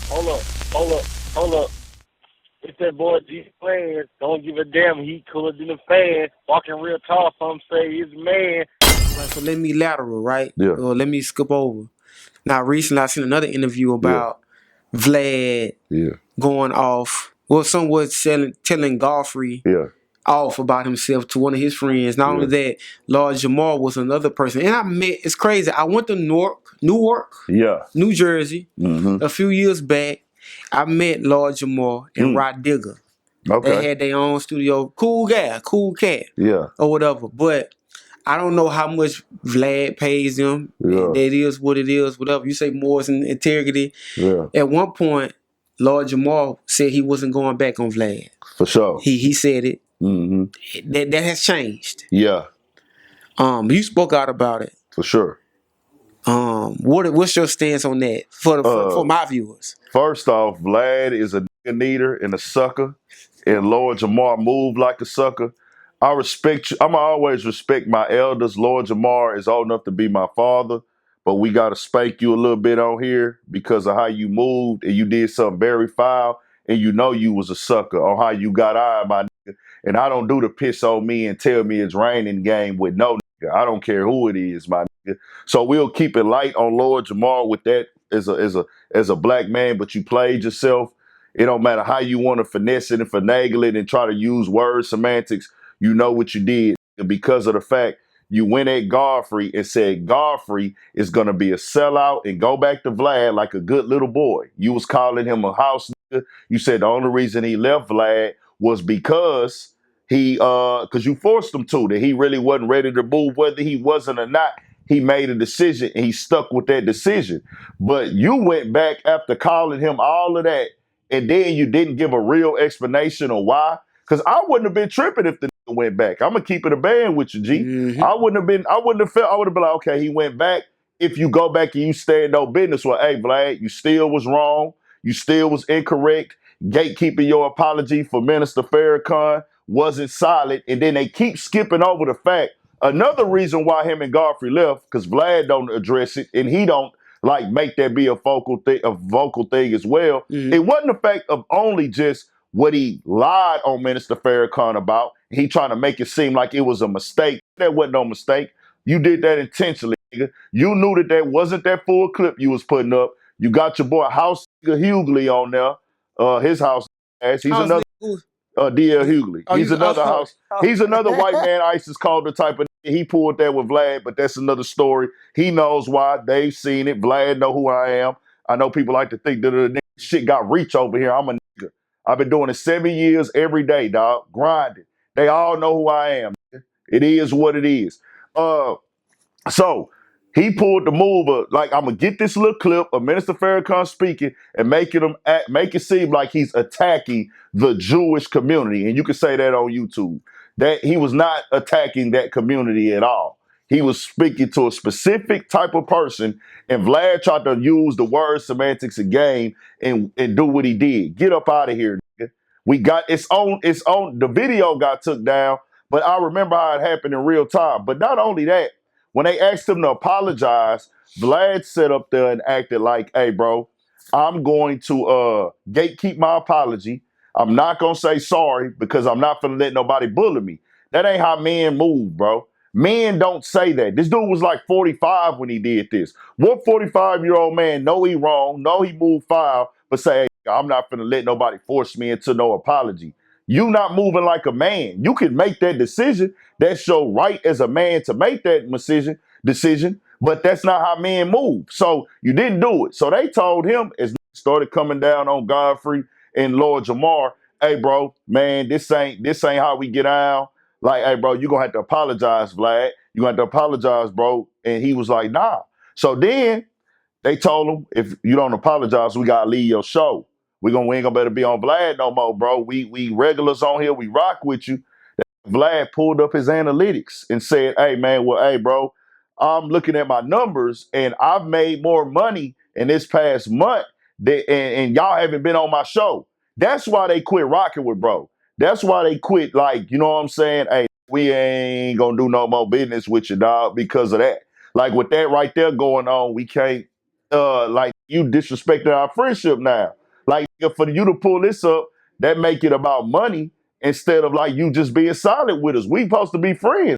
Hold up, hold up, hold up. It's that boy G Plans. Don't give a damn. He cooler than a fan. Walking real tall. Some say he's a man. Right, so let me lateral, right? Yeah, Or let me skip over. Now, recently I seen another interview yeah, about Vlad yeah, going off. Well, some was telling Godfrey yeah, off about himself to one of his friends. Not only yeah, that, Lord Jamar was another person. And I met, it's crazy. I went to Newark, yeah. New Jersey, Mm-hmm. a few years back. I met Lord Jamar and Mm. Rod Digger. They Okay. had their own studio. Cool guy, cool cat, Yeah, or whatever. But I don't know how much Vlad pays them. yeah, That is what it is, whatever. You say morals and integrity. yeah. At one point, Lord Jamal said he wasn't going back on Vlad. For sure. He said it. Mm-hmm. That has changed. Yeah, You spoke out about it. for sure. What's your stance on that for Uh, my viewers? First off, Vlad is a nigga needer and a sucker, and Lord Jamar moved like a sucker. I respect you. I'ma always respect my elders. Lord Jamar is old enough to be my father, but we gotta spank you a little bit on here because of how you moved and you did something very foul, and you know you was a sucker on how you got eyed, my nigga. And I don't do the piss on me and tell me it's raining game with no nigga. I don't care who it is, my nigga. So we'll keep it light on Lord Jamar with that as a black man, but you played yourself. It don't matter how you want to finesse it and finagle it and try to use word semantics. You know what you did because of the fact you went at Godfrey and said Godfrey is going to be a sellout and go back to Vlad like a good little boy. You was calling him a house nigga. You said the only reason he left Vlad was because because you forced him to, that he really wasn't ready to move, whether he wasn't or not. He made a decision and he stuck with that decision. But you went back after calling him all of that, and then you didn't give a real explanation of why. Because I wouldn't have been tripping if the nigga went back. I'm gonna keep it a band with you, G. Mm-hmm. I wouldn't have been. I wouldn't have felt. I would have been like, okay, he went back. If you go back and you stay in no business, well, hey, Vlad, you still was wrong. You still was incorrect. Gatekeeping your apology for Minister Farrakhan wasn't solid, and then they keep skipping over the fact. Another reason why him and Godfrey left, because Vlad don't address it, and he don't like make that be a vocal thing as well. Mm-hmm. It wasn't the fact of only just what he lied on Minister Farrakhan about. He trying to make it seem like it was a mistake. That wasn't no mistake. You did that intentionally, nigga. You knew that wasn't that full clip you was putting up. You got your boy House Hughley on there. His house ass. He's How's another it? Who? D.L. Hughley. Oh, He's you? another Oh, house. He's another white man ISIS called the type of he pulled that with Vlad, but that's another story. He knows why. They've seen it. Vlad know who I am. I know people like to think that the shit got reach over here. I'm a nigga. I've been doing it 7 years every day, dog. Grinding. They all know who I am. It is what it is. Uh, so he pulled the move of like I'm gonna get this little clip of Minister Farrakhan speaking and make it seem like he's attacking the Jewish community, and you can say that on YouTube. That he was not attacking that community at all. He was speaking to a specific type of person, and Vlad tried to use the word semantics again and do what he did. Get up out of here, nigga. We got it's on. The video got took down, but I remember how it happened in real time. But not only that. When they asked him to apologize, Vlad sat up there and acted like, hey, bro, I'm going to gatekeep my apology. I'm not going to say sorry because I'm not going to let nobody bully me. That ain't how men move, bro. Men don't say that. This dude was like 45 when he did this. What 45-year-old man know he wrong, know he moved foul, but say, hey, I'm not going to let nobody force me into no apology. You not moving like a man. You can make that decision. That's your right as a man to make that decision, but that's not how men move. So you didn't do it. So they told him as started coming down on Godfrey and Lord Jamar, hey bro, man, this ain't how we get out. Like, hey bro, you gonna have to apologize, Vlad. You gonna have to apologize, bro. And he was like, nah. So then they told him, if you don't apologize, we gotta leave your show. We ain't gonna better be on Vlad no more, bro. We regulars on here, we rock with you. Vlad pulled up his analytics and said, hey, man, well, hey, bro, I'm looking at my numbers and I've made more money in this past month and y'all haven't been on my show. That's why they quit rocking with bro. That's why they quit, like, you know what I'm saying? Hey, we ain't gonna do no more business with you, dog, because of that. Like with that right there going on, we can't. like you disrespecting our friendship now. Like for you to pull this up, that make it about money instead of like you just being solid with us. We supposed to be friends.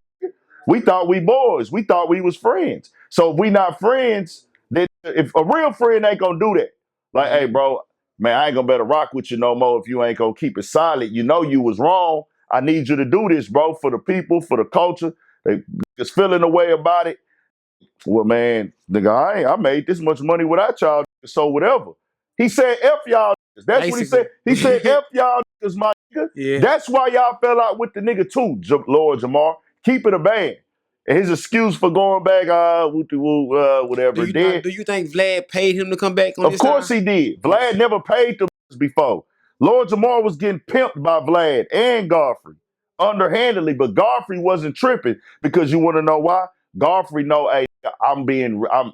We thought we boys. We thought we was friends. So if we not friends, then if a real friend ain't gonna do that. Like, hey, bro, man, I ain't gonna better rock with you no more if you ain't gonna keep it solid. You know you was wrong. I need you to do this, bro, for the people, for the culture. They just feeling a way about it. Well, man, nigga, I made this much money without y'all, so whatever. He said, F y'all niggas. That's what he said. He said, F y'all niggas, my nigga. Yeah. That's why y'all fell out with the nigga too, Lord Jamar. Keep it a band. And his excuse for going back, whatever. Do you think Vlad paid him to come back on Of this course time? he did. Vlad never paid them before. Lord Jamar was getting pimped by Vlad and Godfrey underhandedly, but Godfrey wasn't tripping because you want to know why? Godfrey know, hey,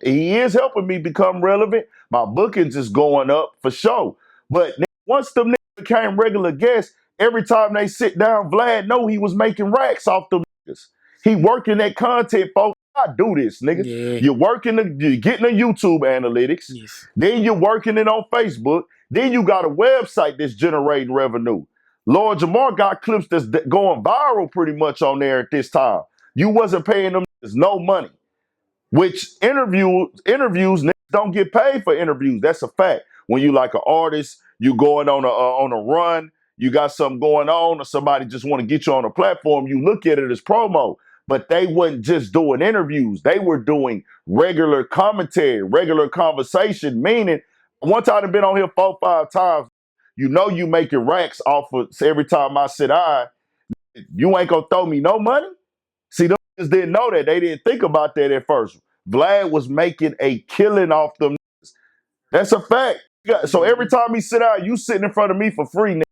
he is helping me become relevant. My bookings is going up for sure. But once them niggas became regular guests, every time they sit down, Vlad know he was making racks off them niggas. He working that content, folks. I do this, nigga. Yeah. You're getting the YouTube analytics. Yes. Then you're working it on Facebook. Then you got a website that's generating revenue. Lord Jamar got clips that's going viral pretty much on there at this time. You wasn't paying them no money. Which interviews niggas don't get paid for interviews. That's a fact. When you like an artist, you going on a run, you got something going on, or somebody just want to get you on a platform, you look at it as promo. But they wasn't just doing interviews. They were doing regular commentary, regular conversation, meaning one time I've been on here 4 5 times. You know you making racks off of every time I sit down. You ain't gonna throw me no money? See, them niggas didn't know that. They didn't think about that at first. Vlad was making a killing off them niggas. That's a fact. So every time he sit out, you sitting in front of me for free, nigga.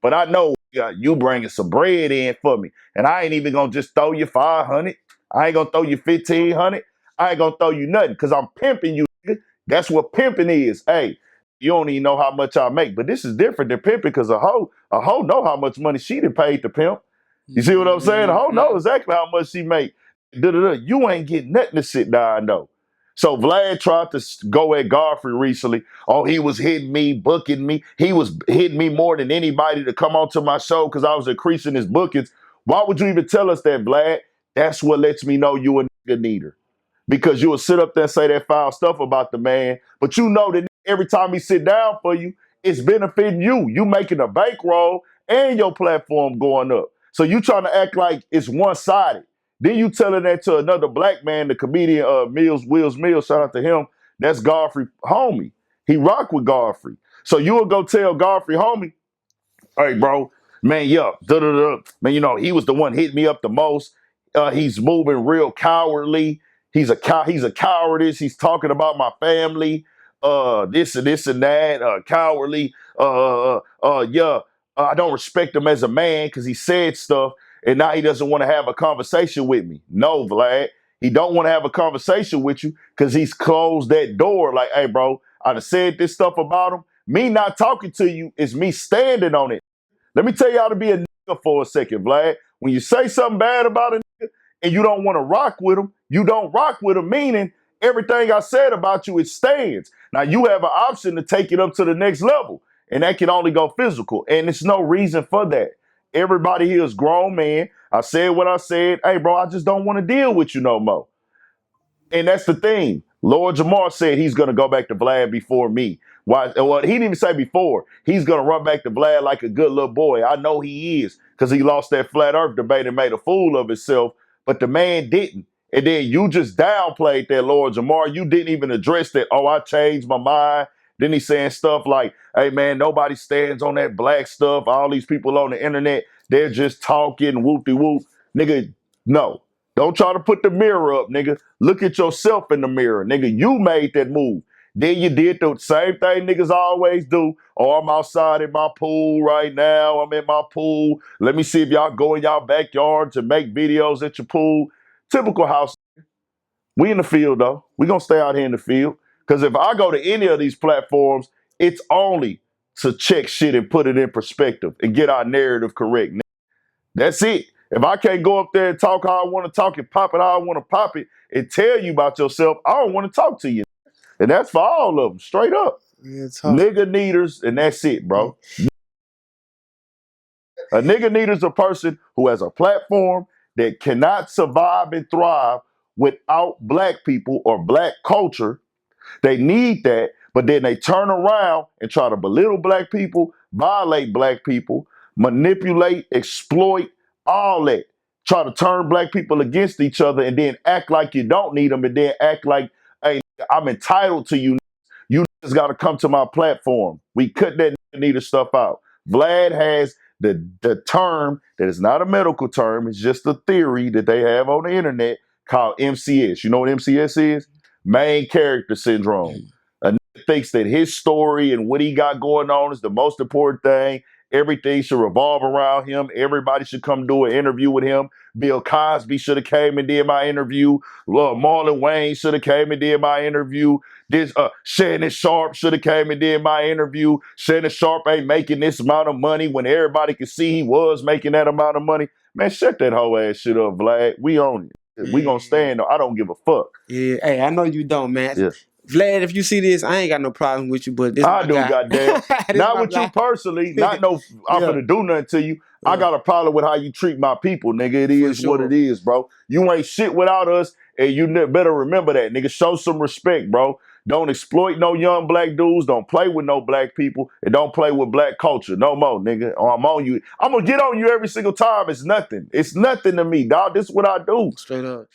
But I know you bringing some bread in for me. And I ain't even gonna just throw you 500. I ain't gonna throw you 1,500. I ain't gonna throw you nothing because I'm pimping you, nigga. That's what pimping is. Hey, you don't even know how much I make. But this is different than pimping because a hoe know how much money she done paid to pimp. You see what I'm saying? A hoe know exactly how much she make. You ain't getting nothing to sit down though. So Vlad tried to go at Godfrey recently. Oh, he was hitting me, booking me. He was hitting me more than anybody to come onto my show because I was increasing his bookings. Why would you even tell us that, Vlad? That's what lets me know you a nigga needer. Because you will sit up there and say that foul stuff about the man, but you know that every time he sit down for you, it's benefiting you. You making a bankroll and your platform going up. So you trying to act like it's one-sided. Then you telling that to another black man, the comedian Wills Mills, shout out to him. That's Godfrey homie. He rock with Godfrey. So you will go tell Godfrey homie, hey, bro, man, man, you know, he was the one hitting me up the most. He's moving real cowardly. He's a cowardice. He's talking about my family. This and that. Cowardly. I don't respect him as a man because he said stuff, and now he doesn't want to have a conversation with me. No, Vlad, he don't want to have a conversation with you because he's closed that door. Like, hey, bro, I done said this stuff about him. Me not talking to you is me standing on it. Let me tell y'all to be a nigga for a second, Vlad. When you say something bad about a nigga and you don't want to rock with him, you don't rock with him, meaning everything I said about you, it stands. Now, you have an option to take it up to the next level, and that can only go physical, and there's no reason for that. Everybody here is grown man. I said what I said. Hey, bro, I just don't want to deal with you no more. And that's the thing. Lord Jamar said he's going to go back to Vlad before me. Why? Well, he didn't even say before. He's going to run back to Vlad like a good little boy. I know he is because he lost that flat earth debate and made a fool of himself, but the man didn't. And then you just downplayed that, Lord Jamar. You didn't even address that. Oh, I changed my mind. Then he's saying stuff like, hey, man, nobody stands on that black stuff. All these people on the internet, they're just talking whoop-de-whoop. Nigga, no. Don't try to put the mirror up, nigga. Look at yourself in the mirror, nigga. You made that move. Then you did the same thing niggas always do. Oh, I'm outside in my pool right now. I'm in my pool. Let me see if y'all go in y'all backyard to make videos at your pool. Typical house. We in the field, though. We gonna stay out here in the field. Because if I go to any of these platforms, it's only to check shit and put it in perspective and get our narrative correct. That's it. If I can't go up there and talk how I want to talk and pop it how I want to pop it and tell you about yourself, I don't want to talk to you. And that's for all of them, straight up. Yeah, it's tough. Nigga needers, and that's it, bro. A nigga needer is a person who has a platform that cannot survive and thrive without black people or black culture. They need that, but then they turn around and try to belittle black people, violate black people, manipulate, exploit, all that. Try to turn black people against each other and then act like you don't need them and then act like, hey, I'm entitled to you. You just got to come to my platform. We cut that needer stuff out. Vlad has the term that is not a medical term. It's just a theory that they have on the internet called MCS. You know what MCS is? Main character syndrome. A nigga thinks that his story and what he got going on is the most important thing. Everything should revolve around him. Everybody should come do an interview with him. Bill Cosby should have came and did my interview. Marlon Wayne should have came and did my interview. This Shannon Sharp should have came and did my interview. Shannon Sharp ain't making this amount of money when everybody could see he was making that amount of money. Man, shut that whole ass shit up, Vlad. We own it. We gonna stand. I don't give a fuck. Yeah, hey, I know you don't, man. Yeah. Vlad, if you see this, I ain't got no problem with you, but this I my do, guy. goddamn. Not with you personally. Not no. I'm gonna do nothing to you. I got a problem with how you treat my people, nigga. It is what it is, bro. You ain't shit without us, and you better remember that, nigga. Show some respect, bro. Don't exploit no young black dudes. Don't play with no black people, and don't play with black culture no more, nigga. Or I'm on you. I'm gonna get on you every single time. It's nothing. It's nothing to me, dog. This is what I do. Straight up.